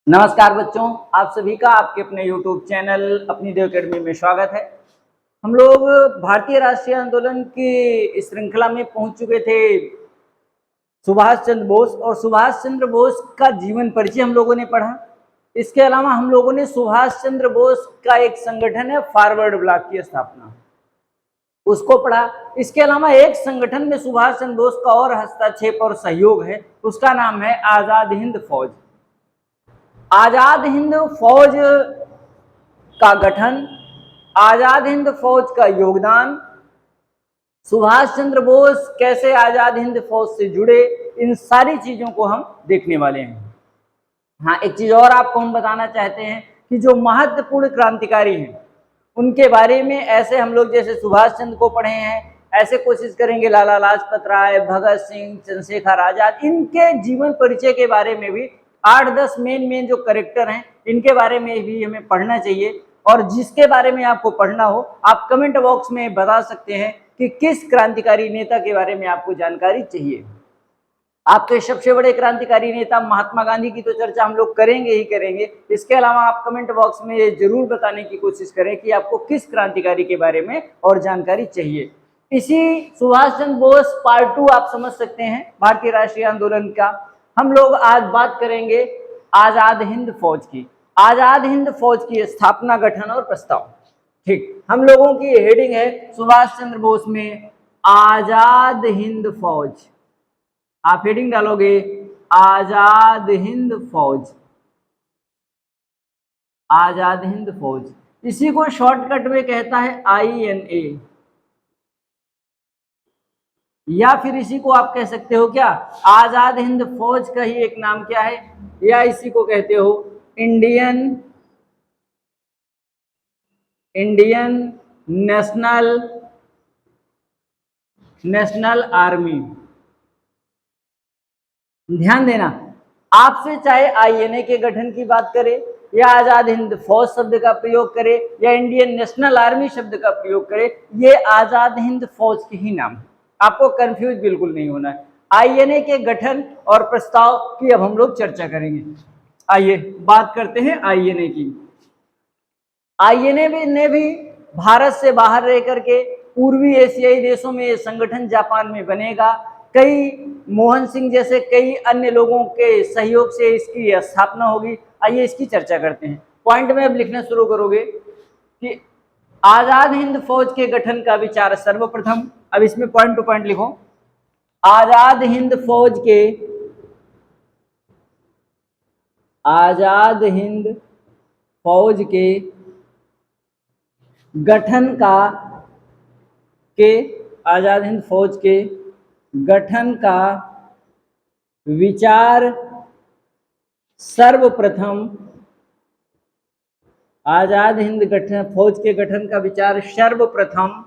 नमस्कार बच्चों, आप सभी का आपके अपने YouTube चैनल अपनी देव अकेडमी में स्वागत है। हम लोग भारतीय राष्ट्रीय आंदोलन की श्रृंखला में पहुंच चुके थे सुभाष चंद्र बोस, और सुभाष चंद्र बोस का जीवन परिचय हम लोगों ने पढ़ा। इसके अलावा हम लोगों ने सुभाष चंद्र बोस का एक संगठन है फॉरवर्ड ब्लॉक की स्थापना, उसको पढ़ा। इसके अलावा एक संगठन में सुभाष चंद्र बोस का और हस्तक्षेप और सहयोग है, उसका नाम है आजाद हिंद फौज। आजाद हिंद फौज का गठन, आजाद हिंद फौज का योगदान, सुभाष चंद्र बोस कैसे आजाद हिंद फौज से जुड़े, इन सारी चीजों को हम देखने वाले हैं। हाँ, एक चीज और आपको हम बताना चाहते हैं कि जो महत्वपूर्ण क्रांतिकारी हैं उनके बारे में, ऐसे हम लोग जैसे सुभाष चंद्र को पढ़े हैं, ऐसे कोशिश करेंगे लाला लाजपत राय, भगत सिंह, चंद्रशेखर आजाद, इनके जीवन परिचय के बारे में भी 8-10 मेन जो करेक्टर हैं इनके बारे में भी हमें पढ़ना चाहिए। और जिसके बारे में आपको पढ़ना हो आप कमेंट बॉक्स में बता सकते हैं कि किस क्रांतिकारी नेता के बारे में आपको जानकारी चाहिए। आपके सबसे बड़े क्रांतिकारी नेता महात्मा गांधी की तो चर्चा हम लोग करेंगे ही करेंगे। इसके अलावा आप कमेंट बॉक्स में ये जरूर बताने की कोशिश करें कि आपको किस क्रांतिकारी के बारे में और जानकारी चाहिए। इसी सुभाष चंद्र बोस पार्ट 2 आप समझ सकते हैं भारतीय राष्ट्रीय आंदोलन का। हम लोग आज बात करेंगे आजाद हिंद फौज की। आजाद हिंद फौज की स्थापना, गठन और प्रस्ताव। ठीक, हम लोगों की हेडिंग है सुभाष चंद्र बोस में आजाद हिंद फौज। आप हेडिंग डालोगे आजाद हिंद फौज, आजाद हिंद फौज। इसी को शॉर्टकट में कहता है INA, या फिर इसी को आप कह सकते हो क्या, आजाद हिंद फौज का ही एक नाम क्या है, या इसी को कहते हो इंडियन नेशनल आर्मी। ध्यान देना, आपसे चाहे INA के गठन की बात करें, या आजाद हिंद फौज शब्द का प्रयोग करे, या इंडियन नेशनल आर्मी शब्द का प्रयोग करे, ये आजाद हिंद फौज के ही नाम है। आपको कंफ्यूज बिल्कुल नहीं होना है। INA के गठन और प्रस्ताव की अब हम लोग चर्चा करेंगे। आइए बात करते हैं INA की। INA ने भी भारत से बाहर रह करके पूर्वी एशियाई देशों में ये संगठन जापान में बनेगा। कई मोहन सिंह जैसे कई अन्य लोगों के सहयोग से इसकी स्थापना होगी। आइए इसकी चर्चा करते हैं। पॉइंट में अब लिखना शुरू करोगे कि आजाद हिंद फौज के गठन का विचार सर्वप्रथम, अब इसमें पॉइंट टू पॉइंट लिखो, आजाद हिंद फौज के गठन का आजाद हिंद फौज के गठन का विचार सर्वप्रथम, आजाद हिंद फौज के गठन का विचार सर्वप्रथम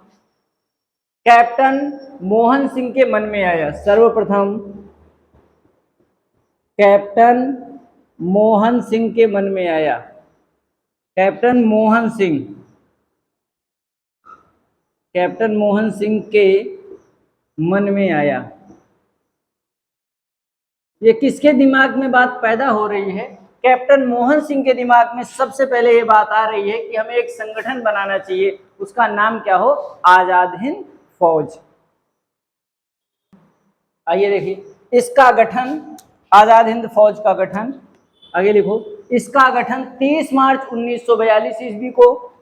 कैप्टन मोहन सिंह के मन में आया। सर्वप्रथम कैप्टन मोहन सिंह के मन में आया। कैप्टन मोहन सिंह के मन में आया। ये किसके दिमाग में बात पैदा हो रही है? कैप्टन मोहन सिंह के दिमाग में सबसे पहले ये बात आ रही है कि हमें एक संगठन बनाना चाहिए, उसका नाम क्या हो, आजाद हिंद फौज। आइए देखिए, इसका गठन, आजाद हिंद फौज का गठन, आगे लिखो, इसका गठन 30 मार्च 1942 ईस्वी को,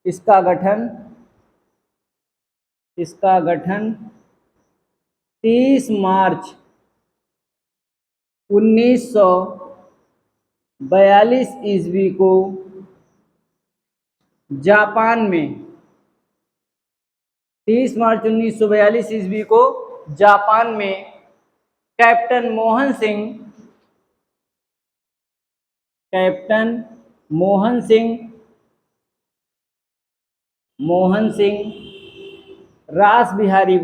इसका गठन 30 मार्च 1942 ईस्वी को जापान में, 30 मार्च 1942 ईस्वी को जापान में कैप्टन मोहन सिंह, रास बिहारी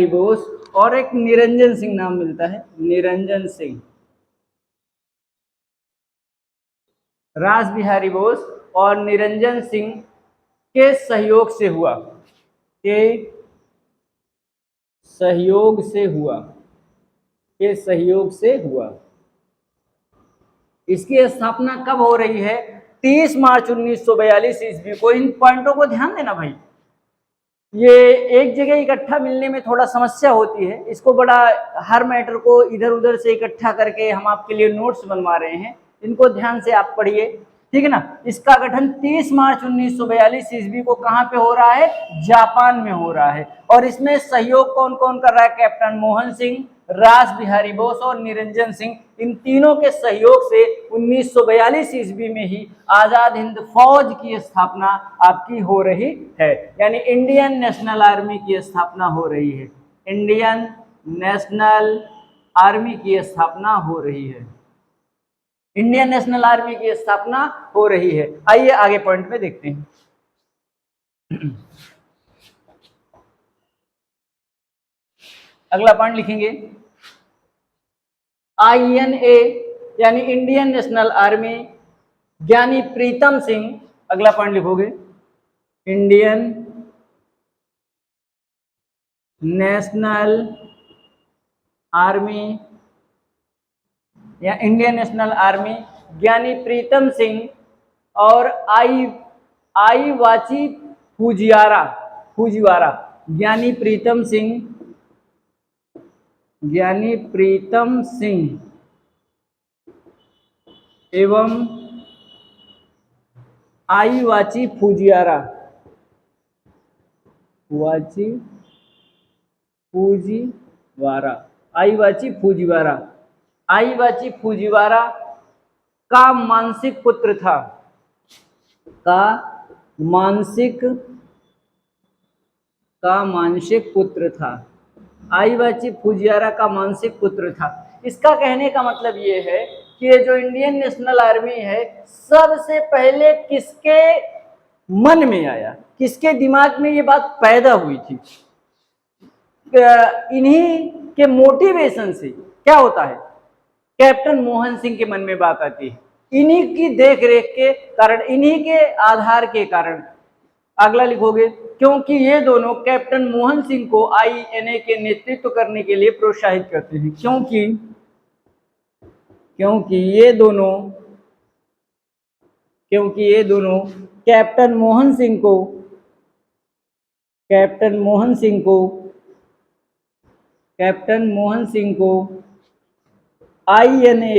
बोस और एक निरंजन सिंह नाम मिलता है, निरंजन सिंह, रास बिहारी बोस और निरंजन सिंह के सहयोग से हुआ, के सहयोग से हुआ, के सहयोग से हुआ। इसकी स्थापना कब हो रही है? 30 मार्च 1942 ईस्वी को। इन पॉइंटों को ध्यान देना भाई, ये एक जगह इकट्ठा मिलने में थोड़ा समस्या होती है। इसको बड़ा, हर मैटर को इधर उधर से इकट्ठा करके हम आपके लिए नोट्स बनवा रहे हैं, इनको ध्यान से आप पढ़िए, ठीक है ना। इसका गठन 30 मार्च 1942 ईस्वी को कहाँ पे हो रहा है? जापान में हो रहा है। और इसमें सहयोग कौन कौन कर रहा है? कैप्टन मोहन सिंह, रास बिहारी बोस और निरंजन सिंह। इन तीनों के सहयोग से 1942 ईस्वी में ही आजाद हिंद फौज की स्थापना आपकी हो रही है, यानी इंडियन नेशनल आर्मी की स्थापना हो रही है। इंडियन नेशनल आर्मी की स्थापना हो रही है। इंडियन नेशनल आर्मी की स्थापना हो रही है। आइए आगे पॉइंट में देखते हैं। अगला पॉइंट लिखेंगे INA यानी इंडियन नेशनल आर्मी, ज्ञानी प्रीतम सिंह। अगला पॉइंट लिखोगे इंडियन नेशनल आर्मी या इंडियन नेशनल आर्मी, ज्ञानी प्रीतम सिंह और आई वाची फुजिवारा। ज्ञानी प्रीतम सिंह एवं आई वाची फुजिवारा, आई वाची फुजिवारा का मानसिक पुत्र था, आई वाची फुजिवारा का मानसिक पुत्र था। इसका कहने का मतलब ये है कि ये जो इंडियन नेशनल आर्मी है, सबसे पहले किसके मन में आया, किसके दिमाग में ये बात पैदा हुई थी? इन्हीं के मोटिवेशन से क्या होता है? कैप्टन मोहन सिंह के मन में बात आती है, इन्हीं की देख रेख के कारण, इन्हीं के आधार के कारण। अगला लिखोगे क्योंकि ये दोनों कैप्टन मोहन सिंह को INA के नेतृत्व करने के लिए प्रोत्साहित करते हैं। क्योंकि ये दोनों कैप्टन मोहन सिंह को INA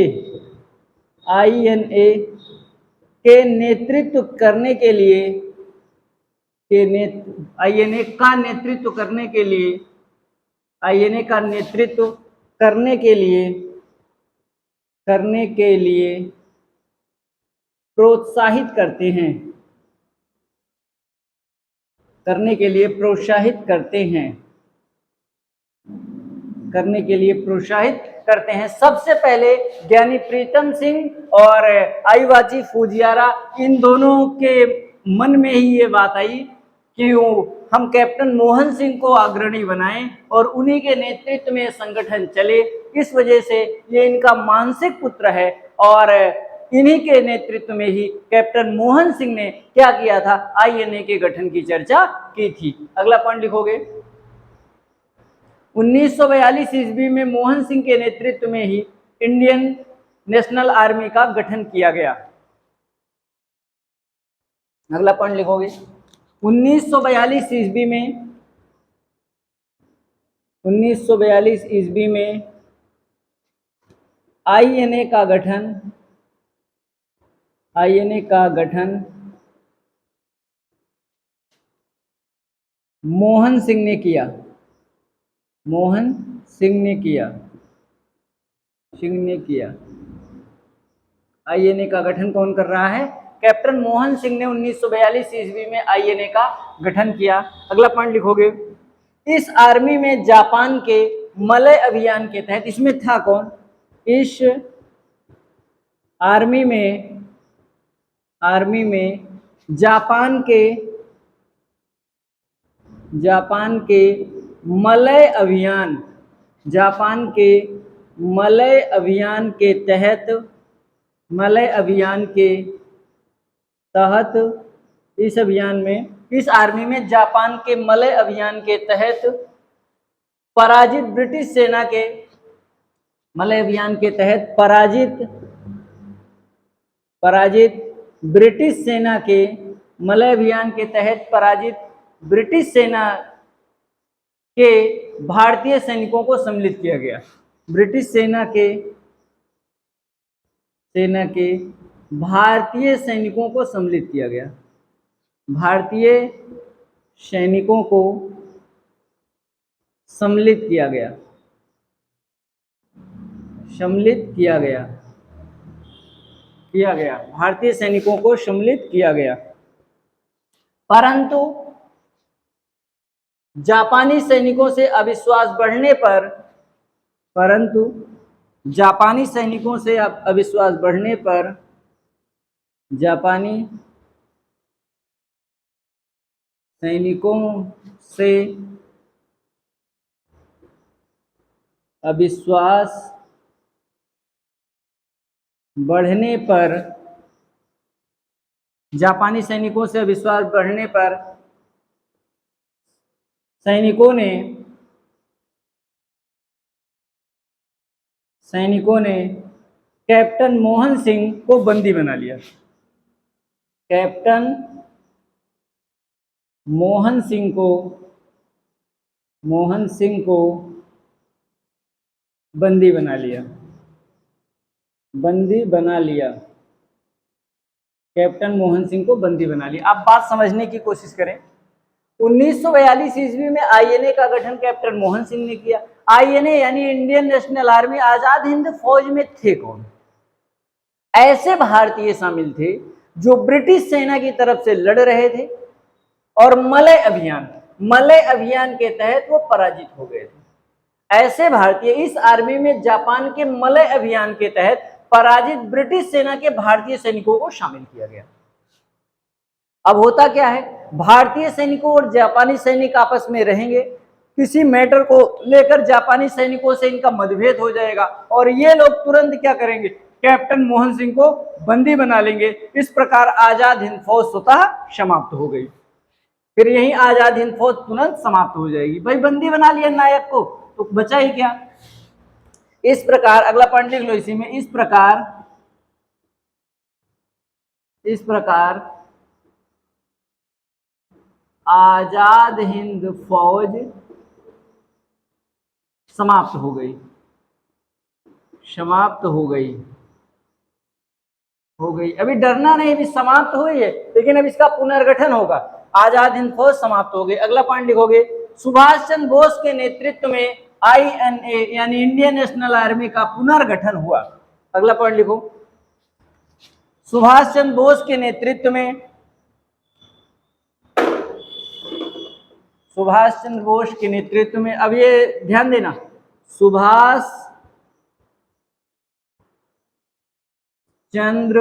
के नेतृत्व करने के लिए, INA का नेतृत्व करने के लिए प्रोत्साहित करते हैं, सबसे पहले ज्ञानी प्रीतम सिंह और आई वाची फुजिवारा, इन दोनों के मन में ही ये बात आई कि हम कैप्टन मोहन सिंह को अग्रणी बनाएं और उन्हीं के नेतृत्व में संगठन चले। इस वजह से ये इनका मानसिक पुत्र है और इन्हीं के नेतृत्व में ही कैप्टन मोहन सिंह ने क्या किया था? INA के गठन की चर्चा की थी। अगला पॉइंट लिखोगे 1942 ईस्वी में मोहन सिंह के नेतृत्व में ही इंडियन नेशनल आर्मी का गठन किया गया। अगला पॉइंट लिखोगे 1942 ईस्वी में INA का गठन मोहन सिंह ने किया। INA का गठन कौन कर रहा है? कैप्टन मोहन सिंह ने 1942 ईस्वी में INA का गठन किया। अगला पॉइंट लिखोगे इस आर्मी में जापान के मलय अभियान के तहत, इसमें था कौन? इस आर्मी में जापान के मलय अभियान के तहत इस आर्मी में जापान के मलय अभियान के तहत पराजित ब्रिटिश सेना के मलय अभियान के तहत पराजित ब्रिटिश सेना के मलय अभियान के तहत पराजित ब्रिटिश सेना के भारतीय सैनिकों को सम्मिलित किया गया। ब्रिटिश सेना के भारतीय सैनिकों को सम्मिलित किया गया। भारतीय सैनिकों को सम्मिलित किया गया। भारतीय सैनिकों को सम्मिलित किया गया। परंतु जापानी सैनिकों से अविश्वास बढ़ने पर जापानी सैनिकों से अविश्वास बढ़ने पर सैनिकों ने कैप्टन मोहन सिंह को बंदी बना लिया। कैप्टन मोहन सिंह को बंदी बना लिया। कैप्टन मोहन सिंह को बंदी बना लिया। आप बात समझने की कोशिश करें। 1942 ईस्वी में आईएनए का गठन कैप्टन मोहन सिंह ने किया। आईएनए यानी Indian national army, Azad Hind फौज में थे कौन? ऐसे भारतीय शामिल थे जो ब्रिटिश सेना की तरफ से लड़ रहे थे और मलय अभियान के तहत वो पराजित हो गए थे। ऐसे भारतीय, इस आर्मी में जापान के मलय अभियान के तहत पराजित ब्रिटिश सेना के भारतीय सैनिकों को शामिल किया गया। अब होता क्या है, भारतीय सैनिकों और जापानी सैनिक आपस में रहेंगे, किसी मैटर को लेकर जापानी सैनिकों से इनका मतभेद हो जाएगा और ये लोग तुरंत क्या करेंगे, कैप्टन मोहन सिंह को बंदी बना लेंगे। इस प्रकार आजाद हिंद फौज स्वतः समाप्त हो गई। फिर यही आजाद हिंद फौज तुरंत समाप्त हो जाएगी। भाई बंदी बना लिया नायक को, तो बचा ही क्या। इस प्रकार, अगला पॉइंट लिख लो इसी में, इस प्रकार आजाद हिंद फौज समाप्त हो गई। अभी डरना नहीं, अभी समाप्त हुई है, लेकिन अब इसका पुनर्गठन होगा। आजाद हिंद फौज समाप्त हो गई। अगला पॉइंट लिखोगे, सुभाष चंद्र बोस के नेतृत्व में आईएनए यानी इंडियन नेशनल आर्मी का पुनर्गठन हुआ। अगला पॉइंट लिखो, सुभाष चंद्र बोस के नेतृत्व में, अब ये ध्यान देना, सुभाष चंद्र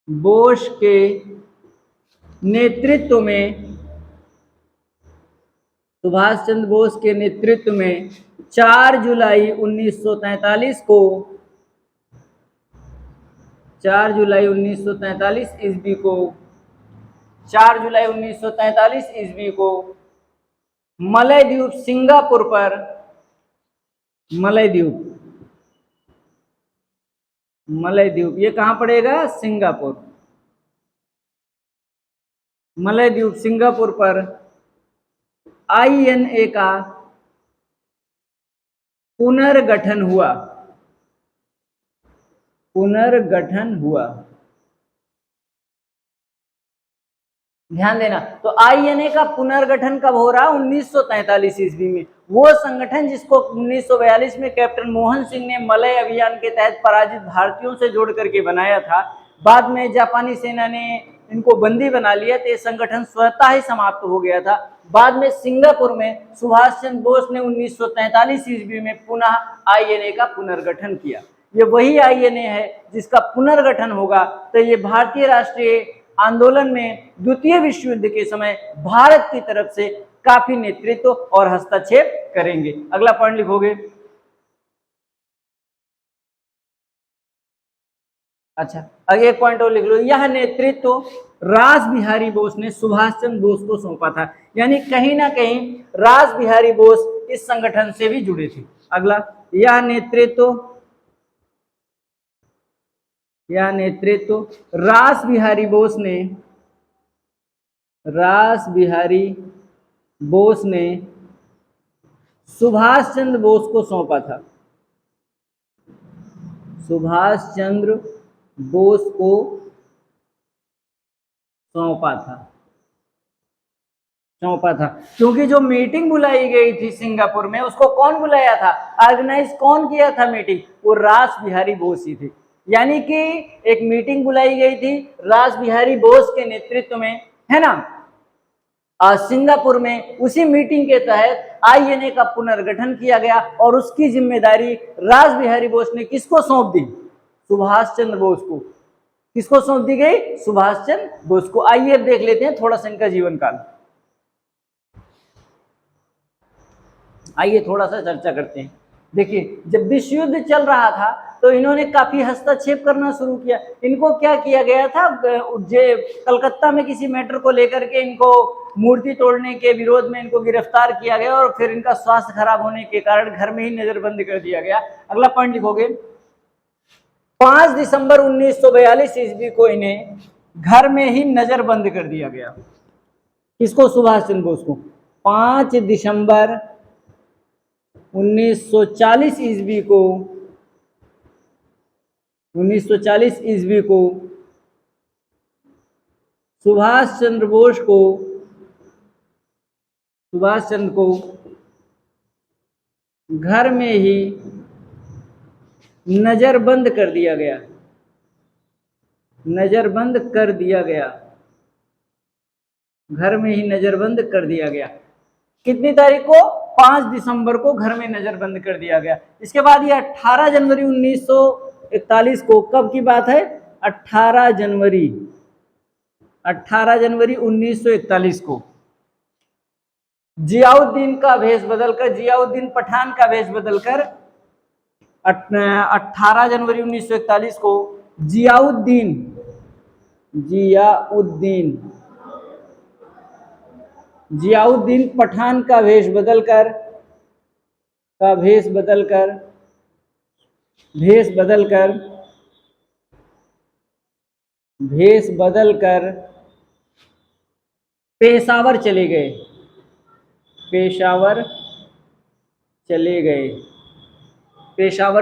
बोस के नेतृत्व में 4 जुलाई 1943 ईस्वी को मलयद्वीप सिंगापुर पर, मलयद्वीप ये कहां पड़ेगा, सिंगापुर, मलयद्वीप सिंगापुर पर आईएनए का पुनर्गठन हुआ। ध्यान देना, तो आईएनए का पुनर्गठन कब हो रहा, 1943 ईस्वी में। वो संगठन जिसको 1942 में कैप्टन मोहन सिंह ने मलय अभियान के तहत पराजित भारतीयों से जोड़ करके बनाया था, बाद में जापानी सेना ने इनको बंदी बना लिया, तो ये संगठन स्वतः ही समाप्त हो गया था। बाद में सिंगापुर में सुभाष चंद्र बोस ने 1943 ईस्वी में पुनः आईएनए का पुनर्गठन किया। ये वही आईएनए है जिसका पुनर्गठन होगा, तो ये भारतीय राष्ट्रीय आंदोलन में द्वितीय विश्व युद्ध के समय भारत की तरफ से काफी नेतृत्व और हस्तक्षेप करेंगे। अगला पॉइंट लिखोगे, अच्छा, आगे एक पॉइंट और लिख लो, यह नेतृत्व रास बिहारी बोस ने सुभाष चंद्र बोस को सौंपा था। यानी कहीं ना कहीं रास बिहारी बोस इस संगठन से भी जुड़े थे। अगला, यह नेतृत्व रास बिहारी बोस ने सुभाष चंद्र बोस को सौंपा था। सुभाष चंद्र बोस को सौंपा था क्योंकि जो मीटिंग बुलाई गई थी सिंगापुर में, उसको कौन बुलाया था, ऑर्गेनाइज कौन किया था मीटिंग, वो रास बिहारी बोस ही थे। यानी कि एक मीटिंग बुलाई गई थी रास बिहारी बोस के नेतृत्व में, है ना, सिंगापुर में। उसी मीटिंग के तहत आईएनए का पुनर्गठन किया गया और उसकी जिम्मेदारी रास बिहारी बोस ने किसको सौंप दी, सुभाष चंद्र बोस को। किसको सौंप दी गई, सुभाष चंद्र बोस को। आइए अब देख लेते हैं थोड़ा सा इनका जीवन काल, आइए थोड़ा सा चर्चा करते हैं। देखिए, जब विश्व युद्ध चल रहा था तो इन्होंने काफी हस्तक्षेप करना शुरू किया। इनको क्या किया गया था, कलकत्ता में किसी मैटर को लेकर के इनको मूर्ति तोड़ने के विरोध में इनको गिरफ्तार किया गया और फिर इनका स्वास्थ्य खराब होने के कारण घर में ही नजरबंद कर दिया गया। अगला पॉइंट लिखोगे, 5 दिसंबर 1942 ईस्वी को इन्हें घर में ही नजरबंद कर दिया गया। किसको, सुभाष चंद्र बोस को। 5 दिसंबर 1940 ईस्वी को 1940 ईस्वी को सुभाष चंद्र को घर में ही नजरबंद कर दिया गया। घर में ही नजरबंद कर दिया गया। कितनी तारीख को, 5 दिसंबर को घर में नजरबंद कर दिया गया। इसके बाद ये 18 जनवरी 1941 को, कब की बात है, 18 जनवरी 1941 को जियाउद्दीन पठान का भेष बदलकर 18 जनवरी 1941 को जियाउद्दीन पठान का भेष बदलकर पेशावर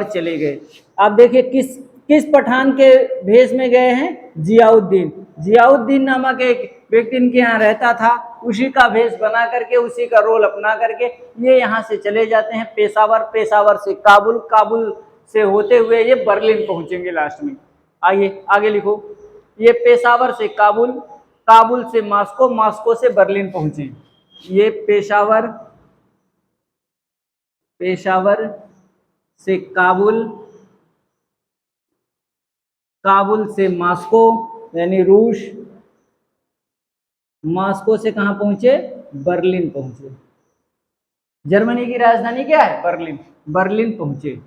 चले गए। आप देखिए किस पठान के भेष में गए हैं, जियाउद्दीन नामक एक व्यक्ति इनके यहाँ रहता था, उसी का भेष बना करके, उसी का रोल अपना करके ये यहाँ से चले जाते हैं पेशावर से काबुल से होते हुए ये बर्लिन पहुंचेंगे लास्ट में। आइए आगे लिखो, ये पेशावर से काबुल से मास्को से बर्लिन पहुंचे। ये पेशावर से काबुल से मास्को यानी रूस, मास्को से कहां पहुंचे, बर्लिन पहुंचे। जर्मनी की राजधानी क्या है, बर्लिन पहुंचे।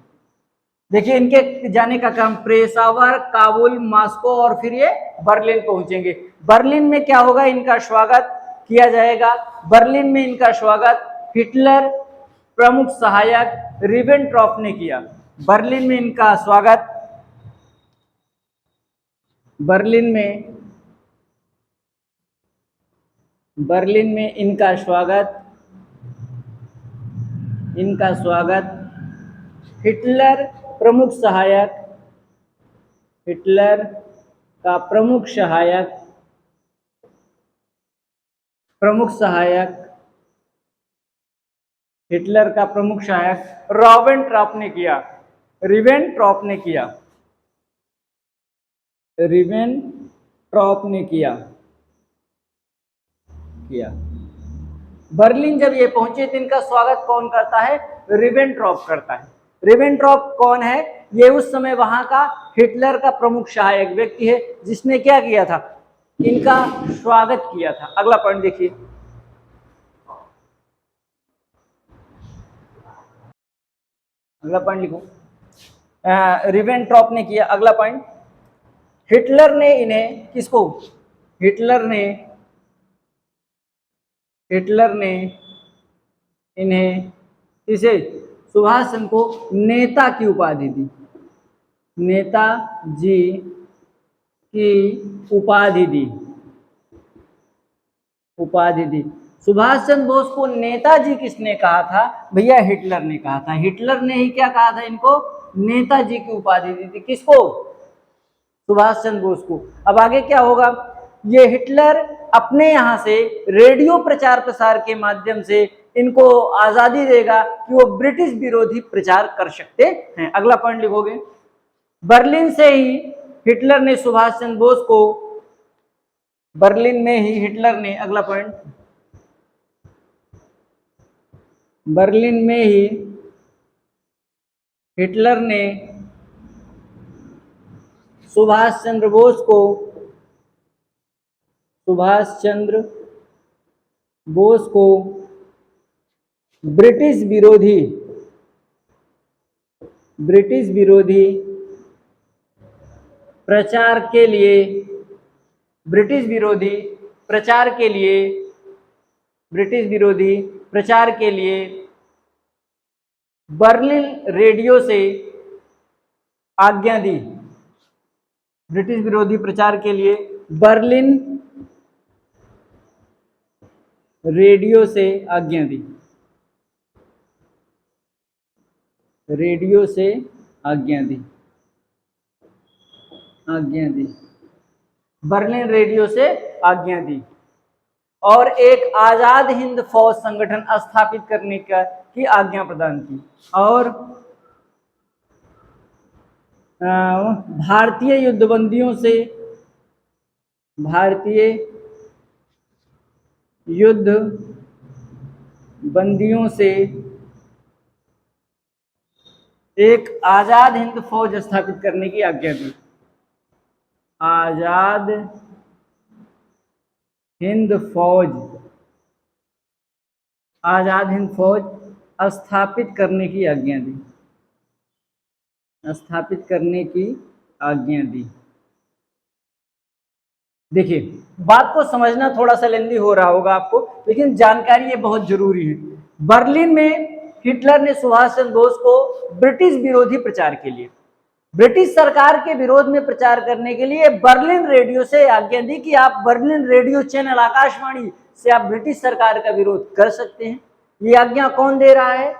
देखिए इनके जाने का क्रम, पेशावर, काबुल, मास्को और फिर ये बर्लिन पहुंचेंगे। बर्लिन में क्या होगा, इनका स्वागत किया जाएगा। बर्लिन में इनका स्वागत हिटलर प्रमुख सहायक रिबेनट्रॉप ने किया। बर्लिन में इनका स्वागत हिटलर का प्रमुख सहायक रिबेनट्रॉप ने किया। बर्लिन जब ये पहुंचे तो इनका स्वागत कौन करता है, रिबेनट्रॉप करता है। रिबेनट्रॉप कौन है, ये उस समय वहां का हिटलर का प्रमुख सहायक व्यक्ति है, जिसने क्या किया था, इनका स्वागत किया था। अगला पॉइंट देखिए, अगला पॉइंट लिखो, रिबेनट्रॉप ने किया। अगला पॉइंट, हिटलर ने इन्हें किसको, हिटलर ने इन्हें इसे सुभाष चंद्र को नेता की उपाधि दी, नेताजी की उपाधि दी। सुभाष चंद्र बोस को नेताजी किसने कहा था? भैया हिटलर ने कहा था। हिटलर ने ही क्या कहा था इनको? नेताजी की उपाधि दी थी। किसको? सुभाष चंद्र बोस को। अब आगे क्या होगा? ये हिटलर अपने यहां से रेडियो प्रचार प्रसार के माध्यम से इनको आजादी देगा कि वो ब्रिटिश विरोधी प्रचार कर सकते हैं। अगला पॉइंट लिखोगे, बर्लिन से ही हिटलर ने सुभाष चंद्र बोस को, बर्लिन में ही हिटलर ने, अगला पॉइंट, बर्लिन में ही हिटलर ने सुभाष चंद्र बोस को ब्रिटिश विरोधी प्रचार के लिए बर्लिन रेडियो से आज्ञा दी। ब्रिटिश विरोधी प्रचार के लिए बर्लिन रेडियो से आज्ञा दी, बर्लिन रेडियो से आज्ञा दी और एक आजाद हिंद फौज संगठन स्थापित करने की आज्ञा प्रदान की और भारतीय युद्धबंदियों से एक आजाद हिंद फौज स्थापित करने की आज्ञा दी। आजाद हिंद फौज स्थापित करने की आज्ञा दी। देखिए, बात को समझना थोड़ा सा लेंदी हो रहा होगा आपको, लेकिन जानकारी ये बहुत जरूरी है। बर्लिन में हिटलर ने सुभाष चंद्र बोस को ब्रिटिश विरोधी प्रचार के लिए, ब्रिटिश सरकार के विरोध में प्रचार करने के लिए बर्लिन रेडियो से आज्ञा दी कि आप बर्लिन रेडियो चैनल आकाशवाणी से आप ब्रिटिश सरकार का विरोध कर सकते हैं। ये आज्ञा कौन दे रहा है?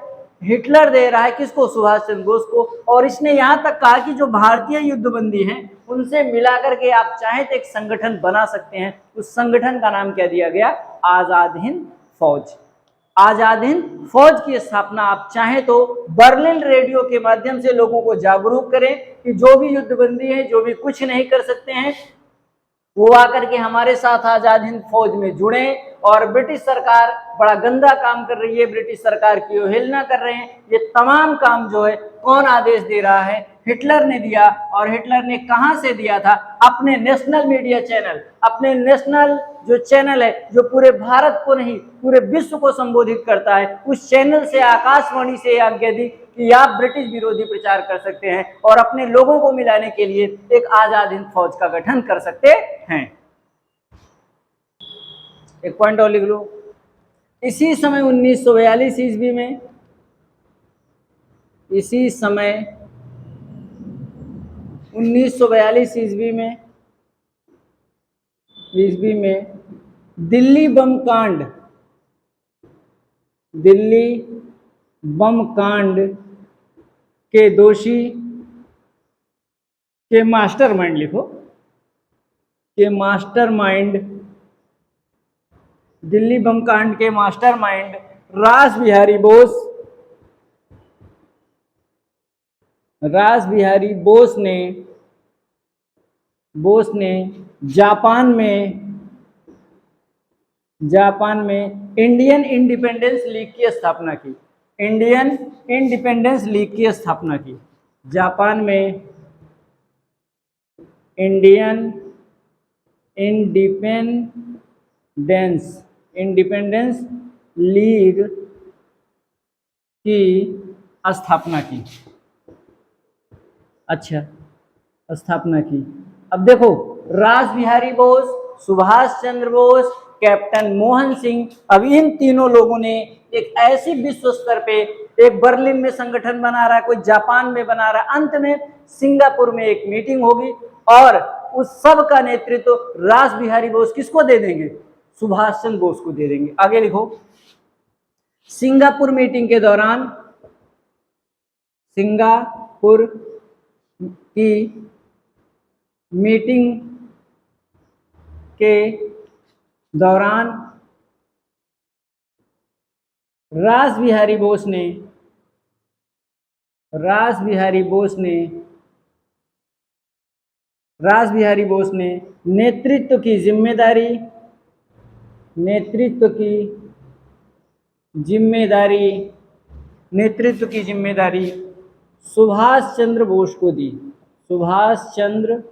हिटलर दे रहा है। किसको? सुभाष चंद्र बोस को। और इसने यहां तक कहा कि जो भारतीय युद्धबंदी हैं उनसे मिलाकर के आप चाहें तो एक संगठन बना सकते हैं। उस संगठन का नाम क्या दिया गया? आजाद हिंद फौज। आजाद हिंद फौज की स्थापना आप चाहें तो बर्लिन रेडियो के माध्यम से लोगों को जागरूक करें कि जो भी युद्धबंदी है, जो भी कुछ नहीं कर सकते हैं, वो आकर के हमारे साथ आजाद हिंद फौज में जुड़े। और ब्रिटिश सरकार बड़ा गंदा काम कर रही है, ब्रिटिश सरकार की अवहेलना कर रहे हैं। ये तमाम काम जो है कौन आदेश दे रहा है? हिटलर ने दिया। और हिटलर ने कहां से दिया था? अपने नेशनल मीडिया चैनल, अपने नेशनल जो चैनल है जो पूरे भारत को नहीं पूरे विश्व को संबोधित करता है, उस चैनल से, आकाशवाणी से आज्ञा दी कि आप ब्रिटिश विरोधी प्रचार कर सकते हैं और अपने लोगों को मिलाने के लिए एक आजाद हिंद फौज का गठन कर सकते हैं। एक पॉइंट और लिख लो। इसी समय 1942 ईस्वी में, इसी समय 1942 ईस्वी में दिल्ली बम कांड के दोषी के मास्टरमाइंड लिखो, के मास्टरमाइंड, दिल्ली बम कांड के मास्टरमाइंड रास बिहारी बोस ने जापान में इंडियन इंडिपेंडेंस लीग की स्थापना की। इंडियन इंडिपेंडेंस लीग की स्थापना की। जापान में इंडियन इंडिपेंडेंस लीग की स्थापना की। अच्छा, स्थापना की। अब देखो, रास बिहारी बोस, सुभाष चंद्र बोस, कैप्टन मोहन सिंह, अब इन तीनों लोगों ने एक ऐसी विश्व स्तर पे, एक बर्लिन में संगठन बना रहा है, कोई जापान में बना रहा है, अंत में सिंगापुर में एक मीटिंग होगी और उस सब का नेतृत्व रास बिहारी बोस किसको दे देंगे? सुभाष चंद्र बोस को दे देंगे। आगे लिखो, सिंगापुर मीटिंग के दौरान, सिंगापुर की मीटिंग के दौरान रास बिहारी बोस ने नेतृत्व की जिम्मेदारी सुभाष चंद्र बोस को दी। सुभाष चंद्र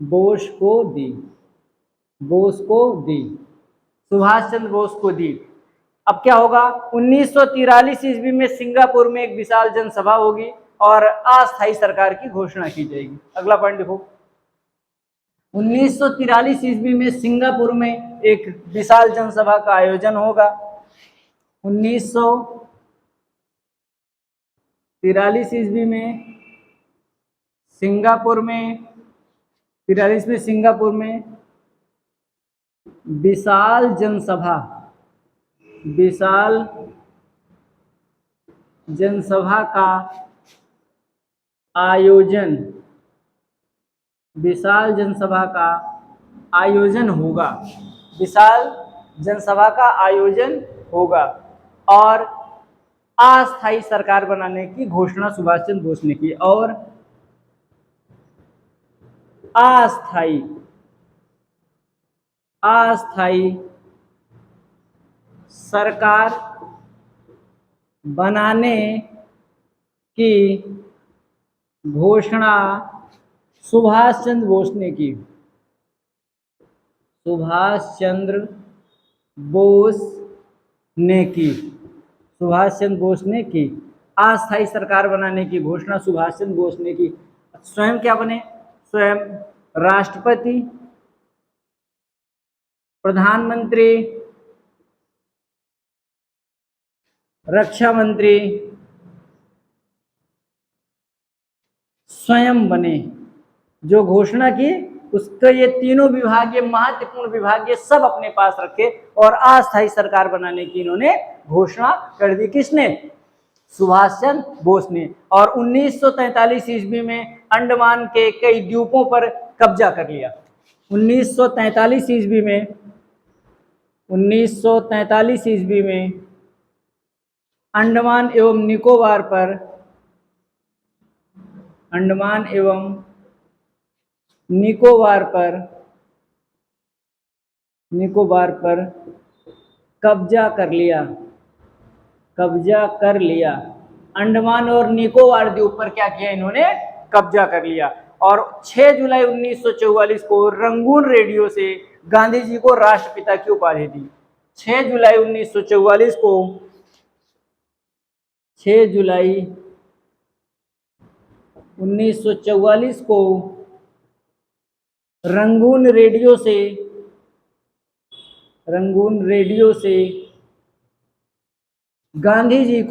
बोस को दी। अब क्या होगा? 1943 ईस्वी में सिंगापुर में एक विशाल जनसभा होगी और अस्थायी सरकार की घोषणा की जाएगी। अगला पॉइंट देखो, 1943 ईस्वी में सिंगापुर में एक विशाल जनसभा का आयोजन होगा। 1943 ईस्वी में सिंगापुर में विशाल जनसभा का आयोजन होगा और अस्थायी सरकार बनाने की घोषणा सुभाष चंद्र बोस ने की। और अस्थायी सरकार बनाने की घोषणा सुभाष चंद्र बोस ने की। अस्थायी सरकार बनाने की घोषणा सुभाष चंद्र बोस ने की। स्वयं क्या बने? स्वयं राष्ट्रपति, प्रधानमंत्री, रक्षा मंत्री स्वयं बने। जो घोषणा की उसका ये तीनों विभाग, ये महत्वपूर्ण विभाग, ये सब अपने पास रखे और अस्थायी सरकार बनाने की इन्होंने घोषणा कर दी। किसने? सुभाष चंद्र बोस ने। और 1943 ईस्वी में अंडमान के कई द्वीपों पर कब्जा कर लिया। 1943 ईस्वी में अंडमान एवं निकोबार पर कब्जा कर लिया। अंडमान और निकोबार द्वीप पर क्या किया इन्होंने? कब्जा कर लिया। और 6 जुलाई 1944 को रंगून रेडियो से गांधी जी को राष्ट्रपिता की उपाधि दी। 6 जुलाई 1944 को रंगून रेडियो से गांधी जी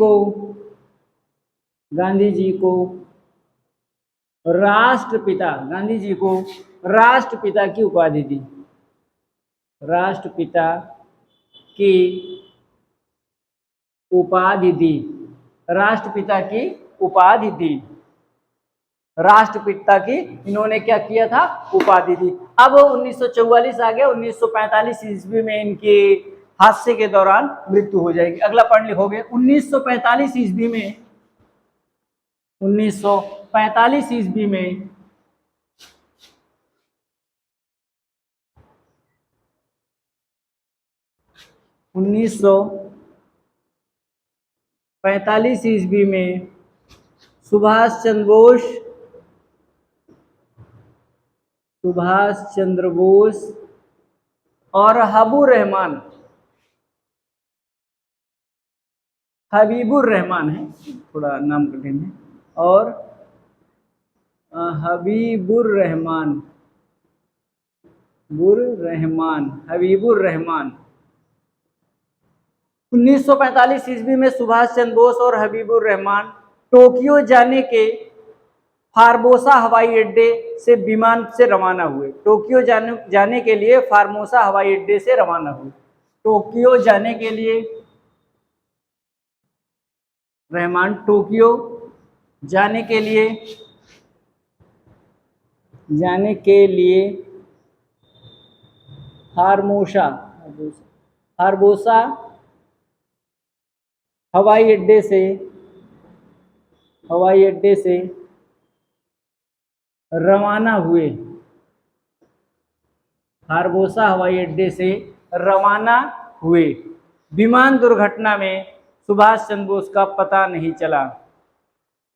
को राष्ट्रपिता की उपाधि दी। राष्ट्रपिता की उपाधि दी। राष्ट्रपिता की इन्होंने क्या किया था? उपाधि दी। अब 1944 आ गया। 1945 ईस्वी में इनके हादसे के दौरान मृत्यु हो जाएगी। अगला पॉइंट लिखोगे, 1945 ईस्वी में 1945 ईस्वी में सुभाष चंद्र बोस और हबीबुर रहमान है, थोड़ा नाम कठिन है, और हबीबुर रहमान, हबीबुर रहमान। 1945 ईस्वी में सुभाष चंद्र बोस और हबीबुर रहमान टोक्यो जाने के फार्मोसा हवाई अड्डे से विमान से रवाना हुए। टोक्यो जाने के लिए फार्मोसा हवाई अड्डे से रवाना हुए। टोक्यो जाने के लिए रहमान टोक्यो जाने के लिए फार्मोसा हवाई अड्डे से रवाना हुए। फार्मोसा हवाई अड्डे से रवाना हुए। विमान दुर्घटना में सुभाष चंद्र बोस का पता नहीं चला।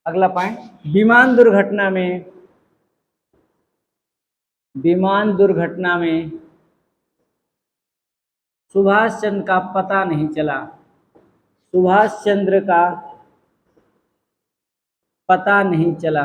अगला पॉइंट, विमान दुर्घटना में सुभाष चंद्र का पता नहीं चला। सुभाष चंद्र का पता नहीं चला।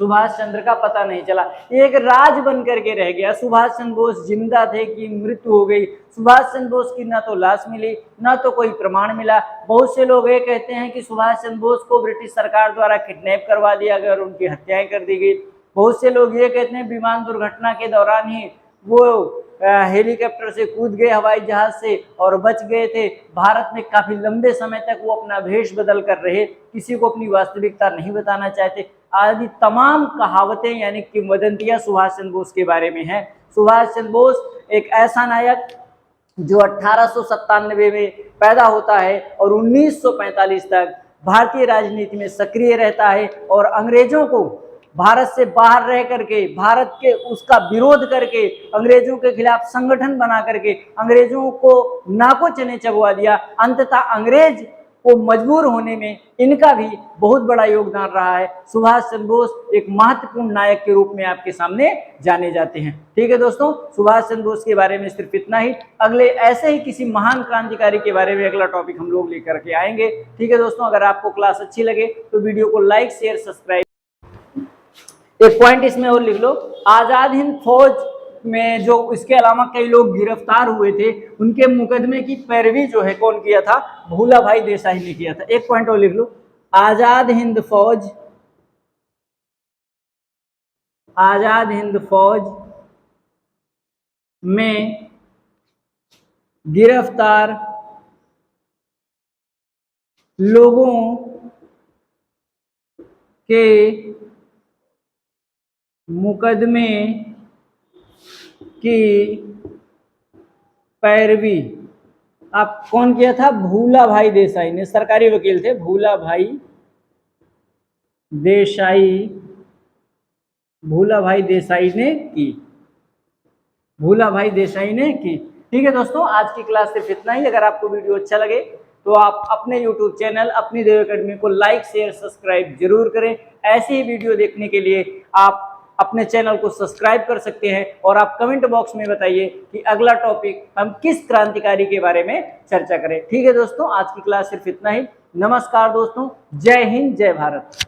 सुभाष चंद्र का पता नहीं चला। एक राज बन करके रह गया। सुभाष चंद्र बोस जिंदा थे कि मृत्यु हो गई। सुभाष चंद्र बोस की ना तो लाश मिली, ना तो कोई प्रमाण मिला। बहुत से लोग ये कहते हैं कि सुभाष चंद्र बोस को ब्रिटिश सरकार द्वारा किडनैप करवा दिया गया और उनकी हत्याएं कर दी गई। बहुत से लोग ये कहते हैं विमान दुर्घटना के दौरान ही वो हेलीकॉप्टर से कूद गए, हवाई जहाज से, और बच गए थे। भारत में काफी लंबे समय तक वो अपना भेष बदल कर रहे, किसी को अपनी वास्तविकता नहीं बताना चाहते। आदि तमाम कहावतें यानी किंवदंतियां सुभाष चंद्र बोस के बारे में है। सुभाष चंद्र बोस एक ऐसा नायक जो 1897 में पैदा होता है और 1945 तक भारतीय राजनीति में सक्रिय रहता है और अंग्रेजों को भारत से बाहर रह करके, भारत के उसका विरोध करके, अंग्रेजों के खिलाफ संगठन बना करके अंग्रेजों को नाको चने चबवा दिया। अंततः अंग्रेज को मजबूर होने में इनका भी बहुत बड़ा योगदान रहा है। सुभाष चंद्र बोस एक महत्वपूर्ण नायक के रूप में आपके सामने जाने जाते हैं। ठीक है दोस्तों, सुभाष चंद्र बोस के बारे में सिर्फ इतना ही। अगले ऐसे ही किसी महान क्रांतिकारी के बारे में अगला टॉपिक हम लोग लेकर के आएंगे। ठीक है दोस्तों, अगर आपको क्लास अच्छी लगे तो वीडियो को लाइक, शेयर, सब्सक्राइब। एक पॉइंट इसमें और लिख लो, आजाद हिंद फौज में जो इसके अलावा कई लोग गिरफ्तार हुए थे, उनके मुकदमे की पैरवी जो है कौन किया था? भूला भाई देसाई ने किया था। एक पॉइंट और लिख लो, आजाद हिंद फौज में गिरफ्तार लोगों के मुकदमे की पैरवी आप कौन किया था? भूला भाई देसाई ने, सरकारी वकील थे भूला भाई देसाई ने की। ठीक है दोस्तों, आज की क्लास सिर्फ इतना ही। अगर आपको वीडियो अच्छा लगे तो आप अपने YouTube चैनल अपनी देव एकेडमी को लाइक, शेयर, सब्सक्राइब जरूर करें। ऐसे ही वीडियो देखने के लिए आप अपने चैनल को सब्सक्राइब कर सकते हैं और आप कमेंट बॉक्स में बताइए कि अगला टॉपिक हम किस क्रांतिकारी के बारे में चर्चा करें। ठीक है दोस्तों, आज की क्लास सिर्फ इतना ही। नमस्कार दोस्तों, जय हिंद, जय भारत।